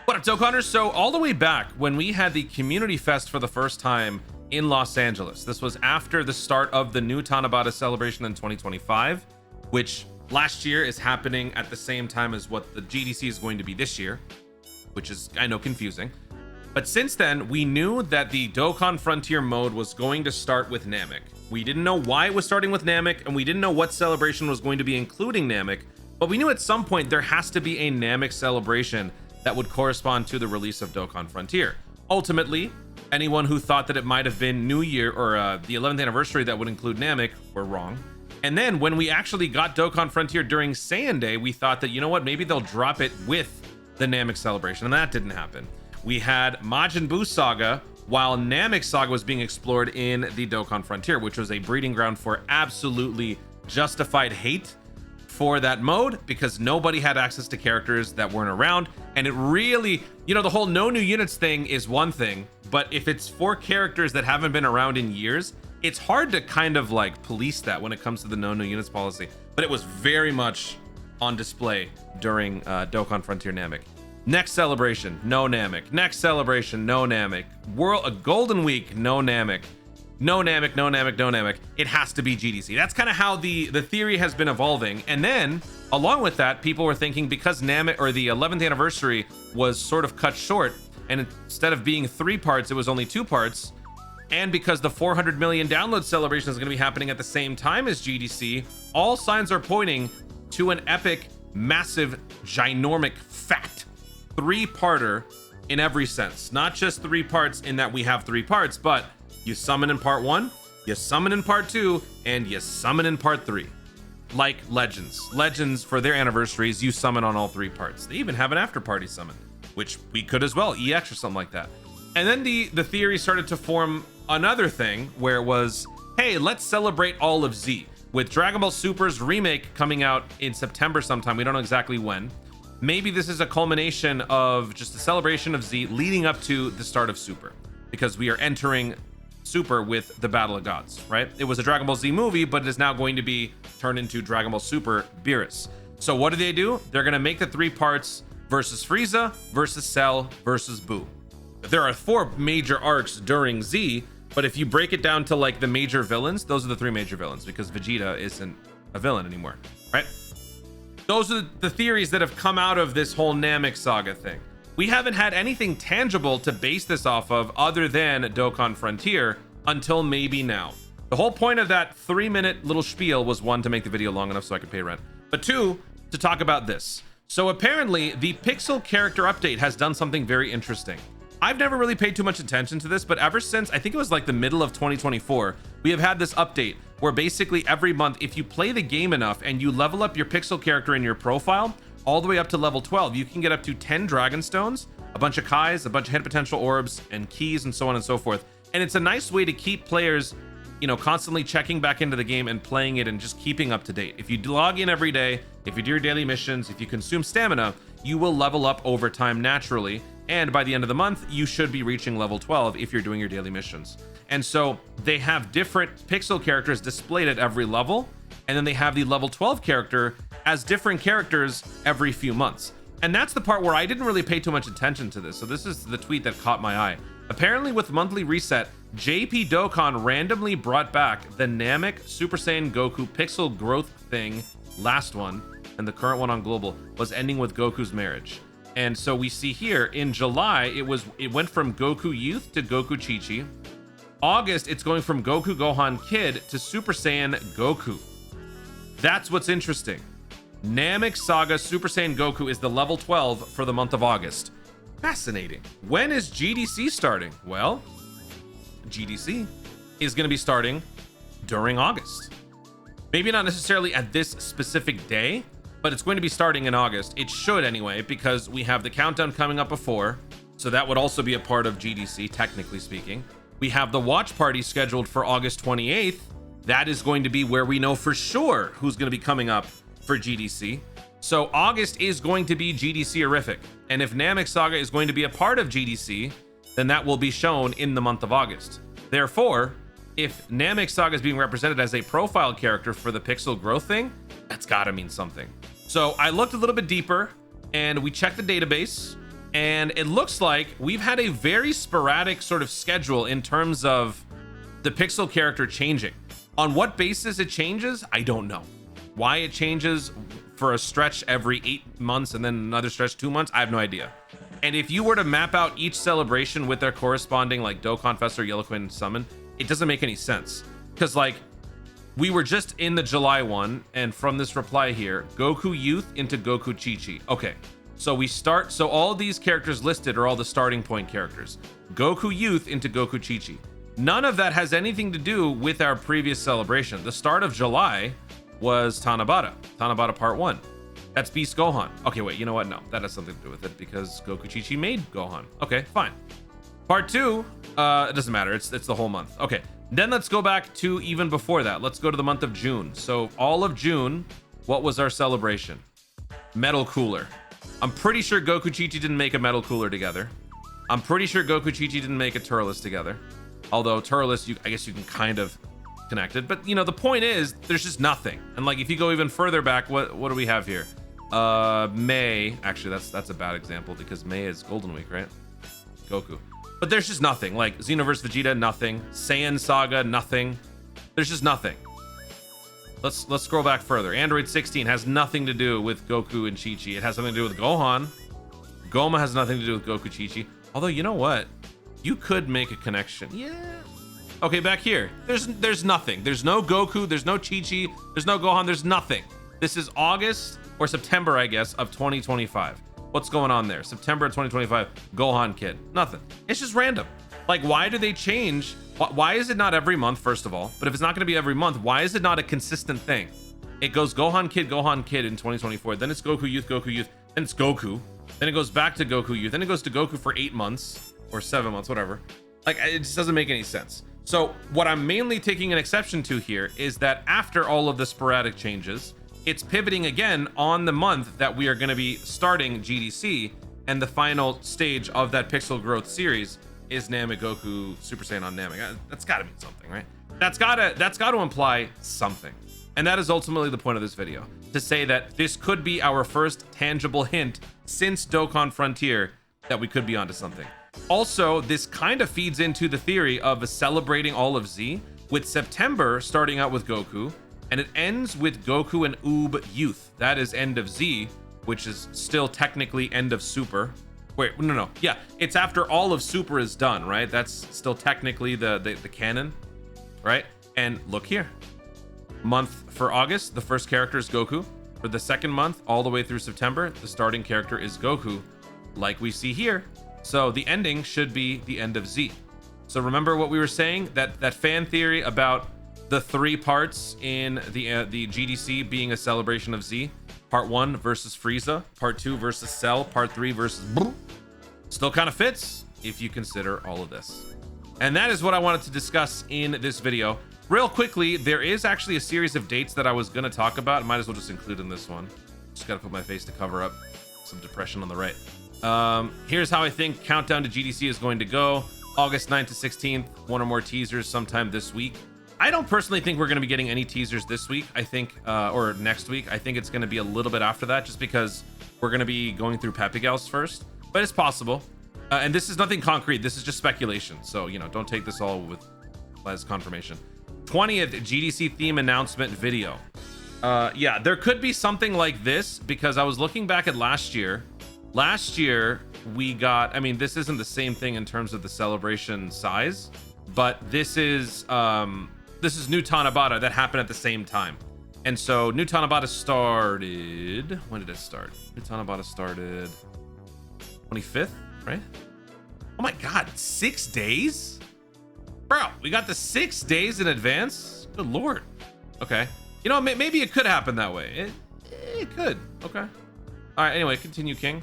What up, Dokkanners? So all the way back when we had the Community Fest for the first time in Los Angeles, this was after the start of the new Tanabata celebration in 2025, which last year is happening at the same time as what the GDC is going to be this year, which is, I know, confusing. But since then, we knew that the Dokkan Frontier mode was going to start with NAMEK. We didn't know why it was starting with NAMEK, and we didn't know what celebration was going to be including NAMEK, but we knew at some point there has to be a NAMEK celebration that would correspond to the release of Dokkan Frontier. Ultimately, anyone who thought that it might have been New Year or the 11th anniversary that would include NAMEK were wrong. And then when we actually got Dokkan Frontier during Saiyan Day, we thought that, you know what, maybe they'll drop it with the NAMEK celebration, and that didn't happen. We had Majin Buu Saga while NAMEK Saga was being explored in the Dokkan Frontier, which was a breeding ground for absolutely justified hate for that mode because nobody had access to characters that weren't around. And it really, you know, the whole no new units thing is one thing, but if it's for characters that haven't been around in years, it's hard to kind of like police that when it comes to the no new units policy. But it was very much on display during Dokkan Frontier NAMEK. Next celebration, no NAMEK. Next celebration, no NAMEK. Golden Week, no NAMEK. No NAMEK, no NAMEK, no NAMEK. It has to be GDC. That's kind of how the theory has been evolving. And then, along with that, people were thinking because NAMEK or the 11th anniversary was sort of cut short, and instead of being 3 parts, it was only 2 parts. And because the 400 million download celebration is going to be happening at the same time as GDC, all signs are pointing to an epic, massive, ginormic, fat 3-parter in every sense. Not just 3 parts in that we have 3 parts, but you summon in part 1, you summon in part 2, and you summon in part 3. Like Legends. Legends, for their anniversaries, you summon on all 3 parts. They even have an after party summon, which we could as well, EX or something like that. And then the theory started to form another thing where it was, hey, let's celebrate all of Z. With Dragon Ball Super's remake coming out in September sometime, we don't know exactly when. Maybe this is a culmination of just a celebration of Z leading up to the start of Super, because we are entering Super with the Battle of Gods, right? It was a Dragon Ball Z movie, but it is now going to be turned into Dragon Ball Super Beerus. So what do? They're going to make the 3 parts versus Frieza, versus Cell, versus Buu. There are 4 major arcs during Z, but if you break it down to like the major villains, those are the 3 major villains because Vegeta isn't a villain anymore, right? Those are the theories that have come out of this whole NAMEK Saga thing. We haven't had anything tangible to base this off of other than Dokkan Frontier until maybe now. The whole point of that 3-minute little spiel was 1, to make the video long enough so I could pay rent, but 2, to talk about this. So apparently the Pixel character update has done something very interesting. I've never really paid too much attention to this, but ever since, I think it was like the middle of 2024, we have had this update where basically every month, if you play the game enough and you level up your Pixel character in your profile, all the way up to level 12, you can get up to 10 Dragon Stones, a bunch of Kais, a bunch of hit potential orbs, and keys, and so on and so forth. And it's a nice way to keep players, you know, constantly checking back into the game and playing it and just keeping up to date. If you log in every day, if you do your daily missions, if you consume stamina, you will level up over time naturally. And by the end of the month, you should be reaching level 12 if you're doing your daily missions. And so they have different Pixel characters displayed at every level. And then they have the level 12 character as different characters every few months. And that's the part where I didn't really pay too much attention to this. So this is the tweet that caught my eye. Apparently with monthly reset, JP Dokkan randomly brought back the NAMEK Super Saiyan Goku Pixel growth thing, last one, and the current one on global was ending with Goku's marriage. And so we see here in July, it went from Goku Youth to Goku Chi-Chi. August, it's going from Goku Gohan Kid to Super Saiyan Goku. That's what's interesting. NAMEK Saga Super Saiyan Goku is the level 12 for the month of August. Fascinating. When is GDC starting? Well, GDC is going to be starting during August. Maybe not necessarily at this specific day, but it's going to be starting in August. It should anyway, because we have the countdown coming up before. So that would also be a part of GDC, technically speaking. We have the watch party scheduled for August 28th. That is going to be where we know for sure who's going to be coming up for GDC. So August is going to be GDC-erific. And if NAMEK Saga is going to be a part of GDC, then that will be shown in the month of August. Therefore, if NAMEK Saga is being represented as a profile character for the Pixel growth thing, that's gotta mean something. So I looked a little bit deeper and we checked the database, And it looks like we've had a very sporadic sort of schedule in terms of the pixel character changing. On what basis it changes, I don't know. Why it changes for a stretch every 8 months and then another stretch 2 months, I have no idea. And if you were to map out each celebration with their corresponding like Dokkan Fest or Yellow Queen Summon, it doesn't make any sense. Because like, we were just in the July one, and from this reply here, Goku Youth into Goku Chi-Chi. Okay, so we start, so all these characters listed are all the starting point characters. Goku Youth into Goku Chi-Chi. None of that has anything to do with our previous celebration. The start of July was Tanabata Part 1. That's Beast Gohan. Okay, wait, you know what? No, that has something to do with it because Goku Chi-Chi made Gohan. Okay, fine. Part 2, it doesn't matter. It's the whole month. Okay, then let's go back to even before that. Let's go to the month of June. So all of June, what was our celebration? Metal Cooler. I'm pretty sure Goku Chi-Chi didn't make a Metal Cooler together. I'm pretty sure Goku Chi-Chi didn't make a Turles together. Although Turles, I guess you can kind of connect it. But, you know, the point is, there's just nothing. And, like, if you go even further back, what do we have here? May. Actually, that's a bad example because May is Golden Week, right? Goku. But there's just nothing. Like, Xenoverse Vegeta, nothing. Saiyan Saga, nothing. There's just nothing. Let's scroll back further. Android 16 has nothing to do with Goku and Chi-Chi. It has something to do with Gohan. Goma has nothing to do with Goku Chi-Chi. Although, you know what? You could make a connection. Yeah. Okay, back here. There's nothing. There's no Goku. There's no Chi-Chi. There's no Gohan. There's nothing. This is August or September, I guess, of 2025. What's going on there? September of 2025. Gohan Kid. Nothing. It's just random. Like, why do they change? Why is it not every month, first of all? But if it's not going to be every month, why is it not a consistent thing? It goes Gohan Kid in 2024. Then it's Goku Youth. Then it's Goku. Then it goes back to Goku Youth. Then it goes to Goku for 8 months or 7 months, whatever. Like, it just doesn't make any sense. So what I'm mainly taking an exception to here is that after all of the sporadic changes, it's pivoting again on the month that we are going to be starting GDC, and the final stage of that pixel growth series is Namek Goku Super Saiyan on Namek. That's got to mean something, right? That's got to imply something. And that is ultimately the point of this video, to say that this could be our first tangible hint since Dokkan Frontier that we could be onto something. Also, this kind of feeds into the theory of celebrating all of Z, with September starting out with Goku, and it ends with Goku and Oob Youth. That is end of Z, which is still technically end of Super. Wait, no. Yeah, it's after all of Super is done, right? That's still technically the canon, right? And look here. Month for August, the first character is Goku. For the second month, all the way through September, the starting character is Goku, like we see here. So the ending should be the end of Z. So remember what we were saying, that fan theory about the 3 parts in the GDC being a celebration of Z. Part 1 versus Frieza, Part 2 versus Cell, Part 3 versus Brr. Still kind of fits if you consider all of this. And that is what I wanted to discuss in this video. Real quickly, there is actually a series of dates that I was going to talk about. Might as well just include in this one. Just got to put my face to cover up some depression on the right. Here's how I think Countdown to GDC is going to go. August 9th to 16th, 1 or more teasers sometime this week. I don't personally think we're going to be getting any teasers this week. I think, or next week. I think it's going to be a little bit after that, just because we're going to be going through Papigals first. But it's possible. And this is nothing concrete. This is just speculation. So, you know, don't take this all with as confirmation. 20th GDC theme announcement video. Yeah, there could be something like this, because I was looking back at last year. Last year, we got, I mean, this isn't the same thing in terms of the celebration size, but this is New Tanabata that happened at the same time. And so New Tanabata started, when did it start? New Tanabata started 25th, right? Oh my God, 6 days? Bro, we got the 6 days in advance? Good Lord. Okay. You know, maybe it could happen that way. It could. Okay. All right, anyway, continue, King.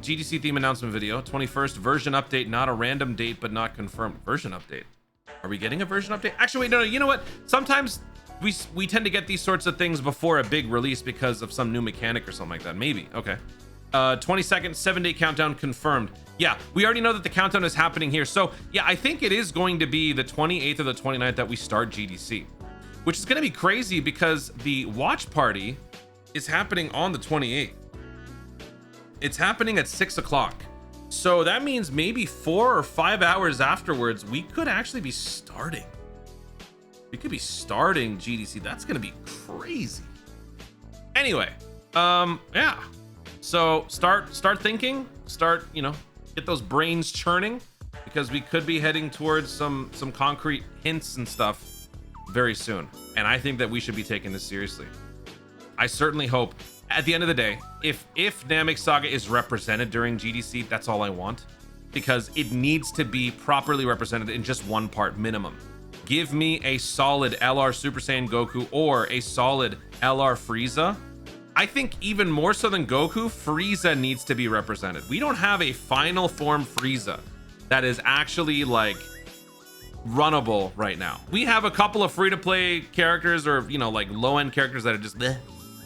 GDC theme announcement video. 21st version update, not a random date, but not confirmed. Version update. Are we getting a version update? Actually, wait, no, you know what? Sometimes we tend to get these sorts of things before a big release because of some new mechanic or something like that. Maybe. Okay. 22nd, 7-day countdown confirmed. Yeah, we already know that the countdown is happening here. So yeah, I think it is going to be the 28th or the 29th that we start GDC, which is going to be crazy because the watch party is happening on the 28th. It's happening at 6 o'clock. So that means maybe 4 or 5 hours afterwards, we could actually be starting. We could be starting GDC. That's going to be crazy. Anyway, yeah. So start thinking, get those brains churning, because we could be heading towards some concrete hints and stuff very soon. And I think that we should be taking this seriously. I certainly hope at the end of the day, if NAMEK Saga is represented during GDC, that's all I want, because it needs to be properly represented in just one part minimum. Give me a solid LR Super Saiyan Goku or a solid LR Frieza. I think even more so than Goku, Frieza needs to be represented. We don't have a final form Frieza that is actually like runnable right now. We have a couple of free-to-play characters, or like low-end characters that are just bleh.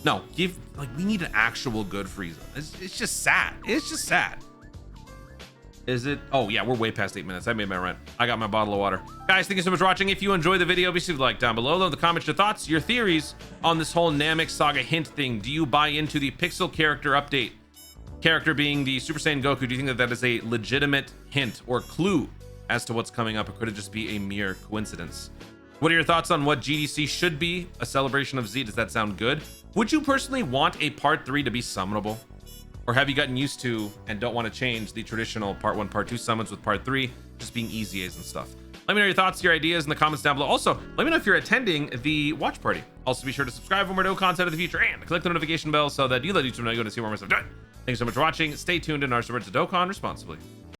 No, we need an actual good Frieza. It's just sad. It's just sad. Is it? Oh yeah, we're way past 8 minutes. I made my rent. I got my bottle of water. Guys, thank you so much for watching. If you enjoyed the video, be sure to like down below. Leave the comments your thoughts, your theories on this whole NAMEK Saga hint thing. Do you buy into the pixel character update? Character being the Super Saiyan Goku. Do you think that is a legitimate hint or clue as to what's coming up, or could it just be a mere coincidence? What are your thoughts on what GDC should be? A celebration of Z. Does that sound good? Would you personally want a part 3 to be summonable? Or have you gotten used to and don't want to change the traditional part 1, part 2 summons with part 3 just being easy A's and stuff? Let me know your thoughts, your ideas in the comments down below. Also, let me know if you're attending the watch party. Also, be sure to subscribe for more content in the future and click the notification bell so that you let YouTube know you're going to see more of my stuff. Thanks so much for watching. Stay tuned and our to Dokkan responsibly.